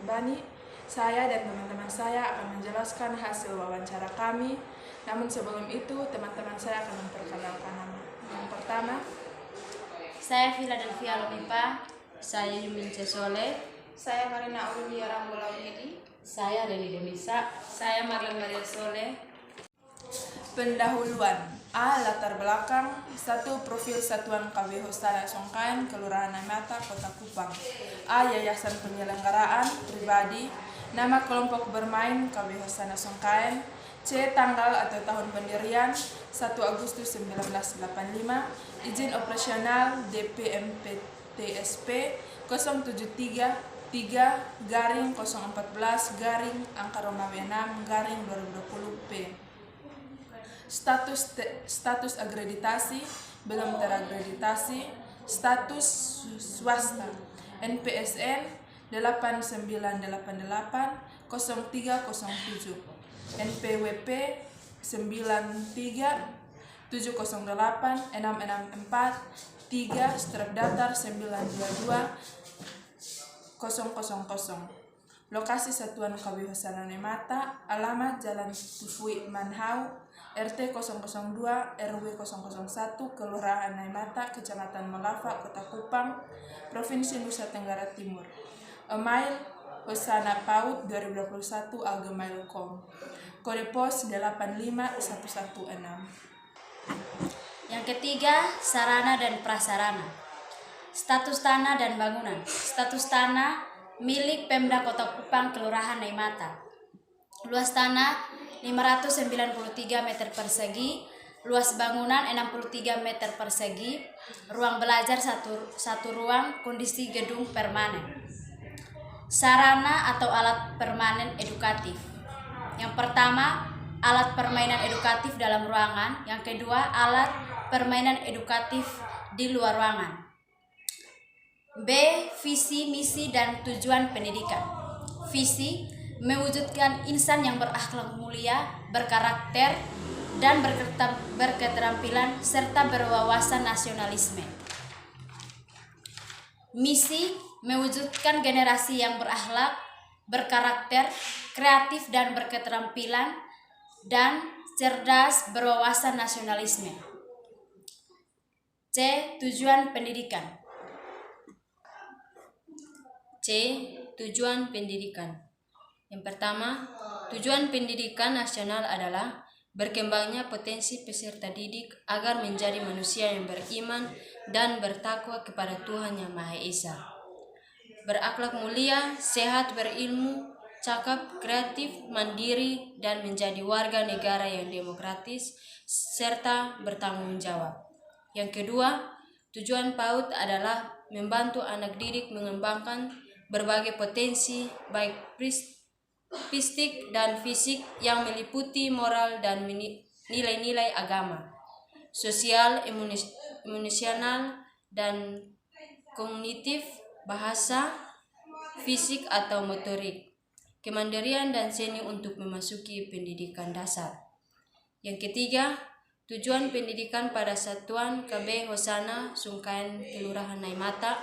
Bani. Saya dan teman-teman saya akan menjelaskan hasil wawancara kami. Namun sebelum itu, teman-teman saya akan memperkenalkan nama. Yang pertama, saya Philadelphia Lomipa. Saya Yumin Cesole. Saya Marina Aulia Rambola Unidi. Saya Deni Demisa. Saya Marlen Maria Soleh. pendahuluan. A. Latar belakang. 1. Profil Satuan KB Hostana Songkaen, Kelurahan Naimata, Kota Kupang. A. Yayasan penyelenggaraan pribadi. Nama kelompok bermain KB Hostana Songkaen. C. Tanggal atau tahun pendirian 1 Agustus 1985. Izin operasional DPMPTSP 073 3/014 angka Romawi 6 2020 P. Status akreditasi belum terakreditasi. Status swasta NPSN 8988 0307 NPWP 93 708 664 3 strip datar 922 000. Lokasi Satuan KB Hostana Naimata, alamat Jalan Tufui Manhau, RT 002 RW 001, Kelurahan Naimata, Kecamatan Molafa, Kota Kupang, Provinsi Nusa Tenggara Timur. Email hosanapaut2021@gmail.com. Kode pos 85116. Yang ketiga, sarana dan prasarana. Status tanah dan bangunan. Status tanah milik Pemda Kota Kupang, Kelurahan Naimata. Luas tanah 593 meter persegi, luas bangunan 63 meter persegi, ruang belajar satu ruang, kondisi gedung permanen. Sarana atau alat permanen edukatif. Yang pertama, alat permainan edukatif dalam ruangan. Yang kedua, alat permainan edukatif di luar ruangan. B. Visi, misi, dan tujuan pendidikan. Visi, mewujudkan insan yang berakhlak mulia, berkarakter, dan berketerampilan, serta berwawasan nasionalisme. Misi, mewujudkan generasi yang berakhlak, berkarakter, kreatif, dan berketerampilan, dan cerdas, berwawasan nasionalisme. C. Tujuan pendidikan. C. Tujuan pendidikan. Yang pertama, tujuan pendidikan nasional adalah berkembangnya potensi peserta didik agar menjadi manusia yang beriman dan bertakwa kepada Tuhan Yang Maha Esa, berakhlak mulia, sehat, berilmu, cakap, kreatif, mandiri, dan menjadi warga negara yang demokratis serta bertanggung jawab. Yang kedua, tujuan PAUD adalah membantu anak didik mengembangkan berbagai potensi baik fisik dan fisik yang meliputi moral dan nilai-nilai agama, sosial, emosional, dan kognitif, bahasa, fisik atau motorik, kemandirian dan seni untuk memasuki pendidikan dasar. Yang ketiga, tujuan pendidikan pada Satuan KB Hostana Songkaen Kelurahan Naimata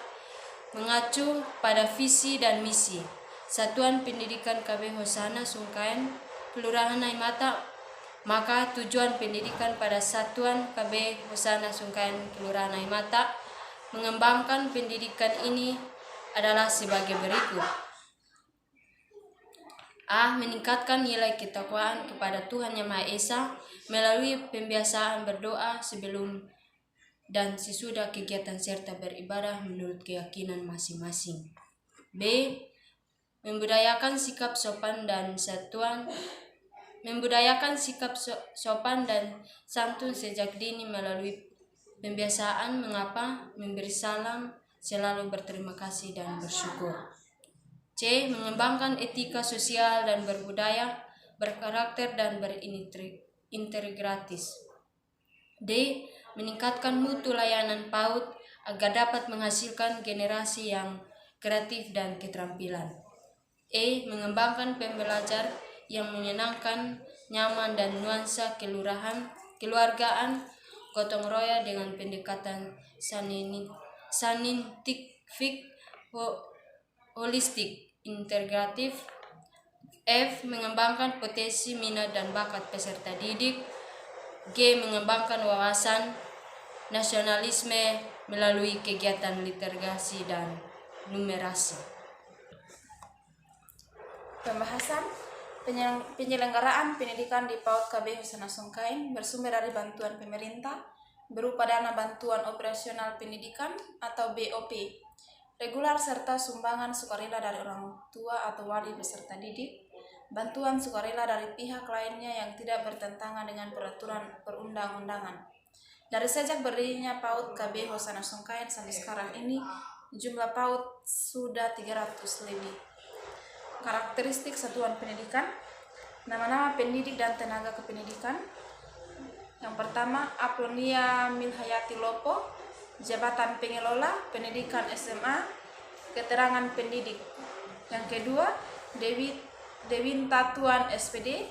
mengacu pada visi dan misi Satuan Pendidikan KB Hostana Songkaen Kelurahan Naimata. Maka tujuan pendidikan pada Satuan KB Hostana Songkaen Kelurahan Naimata mengembangkan pendidikan ini adalah sebagai berikut. A. Meningkatkan nilai ketakwaan kepada Tuhan Yang Maha Esa melalui pembiasaan berdoa sebelum dan sesudah kegiatan serta beribadah menurut keyakinan masing-masing. B. Membudayakan sikap sopan dan santun sejak dini melalui pembiasaan mengapa, memberi salam, selalu berterima kasih dan bersyukur. C. Mengembangkan etika sosial dan berbudaya, berkarakter dan berintegritas. D. Meningkatkan mutu layanan PAUD agar dapat menghasilkan generasi yang kreatif dan keterampilan. E. Mengembangkan pembelajar yang menyenangkan, nyaman, dan nuansa keluargaan, gotong royong dengan pendekatan saintifik holistik. integratif. F. Mengembangkan potensi minat dan bakat peserta didik. G. Mengembangkan wawasan nasionalisme melalui kegiatan literasi dan numerasi. Pembahasan penyelenggaraan pendidikan di PAUD KB Hosana Songkain bersumber dari bantuan pemerintah berupa dana bantuan operasional pendidikan atau BOP, regular serta sumbangan sukarela dari orang tua atau wali peserta didik, bantuan sukarela dari pihak lainnya yang tidak bertentangan dengan peraturan perundang-undangan. Dari sejak berdirinya PAUD KB Hosana Songkain sampai sekarang ini, jumlah PAUD sudah 300 lebih. Karakteristik satuan pendidikan, nama-nama pendidik dan tenaga kependidikan. Yang pertama, Aplonia Milhayati Lopo, jabatan pengelola pendidikan SMA, keterangan pendidik. Yang kedua, Dewinta Tuan SPD,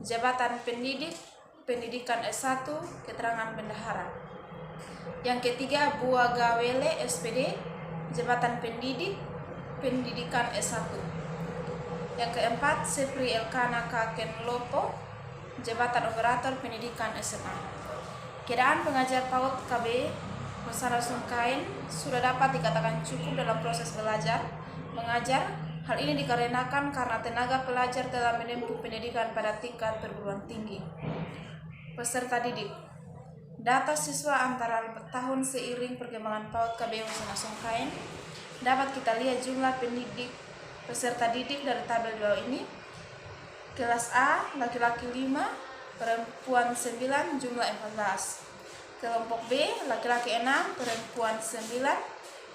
jabatan pendidik pendidikan S1, keterangan bendahara. Yang ketiga, Bua Gawele SPD, jabatan pendidik pendidikan S1. Yang keempat, Sepri Elkana Kaken Lopo, jabatan operator pendidikan SMA. Keadaan pengajar PAUD KB Hosana Songkain sudah dapat dikatakan cukup dalam proses belajar mengajar. Hal ini dikarenakan karena tenaga pelajar telah menempuh pendidikan pada tingkat perguruan tinggi. Peserta didik, data siswa antara tahun seiring perkembangan PAUD KB Hosana Songkain dapat kita lihat jumlah peserta didik dari tabel di bawah ini. Kelas A, laki-laki 5, perempuan 9, jumlah 14. Kelompok B, laki-laki 6, perempuan 9,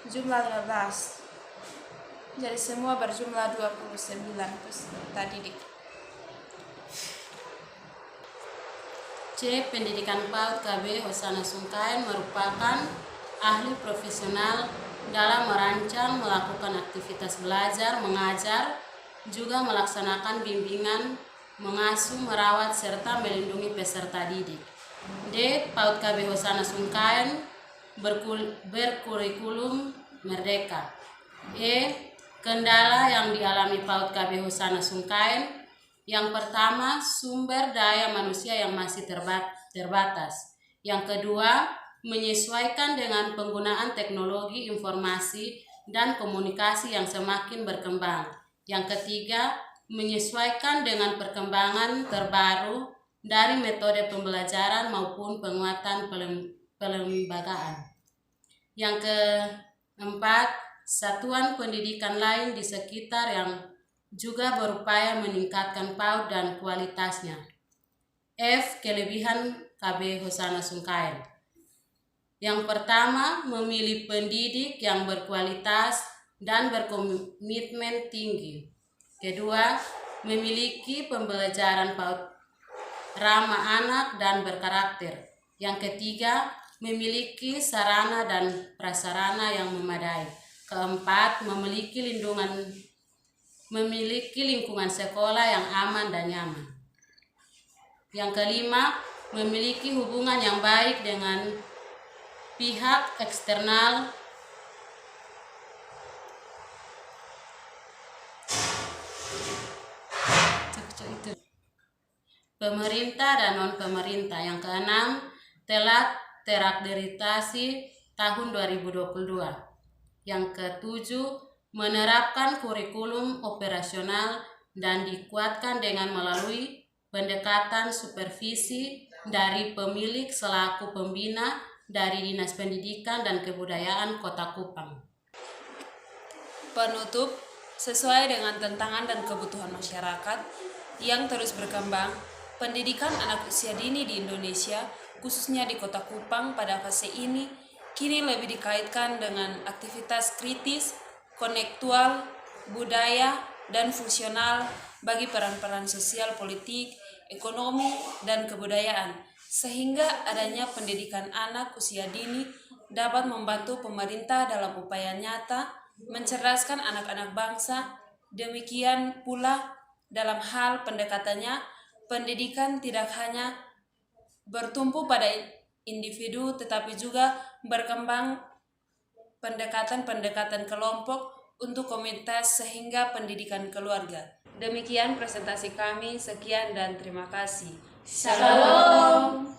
jumlah 15. Jadi semua berjumlah 29 peserta didik. C. Pendidikan PAUD KB Hosana Songkain merupakan ahli profesional dalam merancang, melakukan aktivitas belajar, mengajar, juga melaksanakan bimbingan, mengasuh, merawat, serta melindungi peserta didik. D. PAUD KB Hosana Songkain berkurikulum merdeka. E. Kendala yang dialami PAUD KB Hosana Songkain. Yang pertama, sumber daya manusia yang masih terbatas. Yang kedua, menyesuaikan dengan penggunaan teknologi informasi dan komunikasi yang semakin berkembang. Yang ketiga, menyesuaikan dengan perkembangan terbaru dari metode pembelajaran maupun penguatan pelembagaan. Yang keempat, satuan pendidikan lain di sekitar yang juga berupaya meningkatkan PAUD dan kualitasnya. F. Kelebihan KB Hosana Songkain. Yang pertama, memilih pendidik yang berkualitas dan berkomitmen tinggi. Kedua, memiliki pembelajaran PAUD ramah anak dan berkarakter. Yang ketiga, memiliki sarana dan prasarana yang memadai. Keempat, memiliki lingkungan sekolah yang aman dan nyaman. Yang kelima, memiliki hubungan yang baik dengan pihak eksternal pemerintah dan non-pemerintah. Yang keenam, telah terakreditasi tahun 2022. Yang ketujuh, menerapkan kurikulum operasional dan dikuatkan dengan melalui pendekatan supervisi dari pemilik selaku pembina dari Dinas Pendidikan dan Kebudayaan Kota Kupang. Penutup, sesuai dengan tantangan dan kebutuhan masyarakat yang terus berkembang, pendidikan anak usia dini di Indonesia, khususnya di Kota Kupang pada fase ini, kini lebih dikaitkan dengan aktivitas kritis, konektual, budaya, dan fungsional bagi peran-peran sosial, politik, ekonomi, dan kebudayaan, sehingga adanya pendidikan anak usia dini dapat membantu pemerintah dalam upaya nyata mencerdaskan anak-anak bangsa. Demikian pula dalam hal pendekatannya, pendidikan tidak hanya bertumpu pada individu tetapi juga berkembang pendekatan-pendekatan kelompok untuk komunitas sehingga pendidikan keluarga. Demikian presentasi kami, sekian dan terima kasih. Shalom.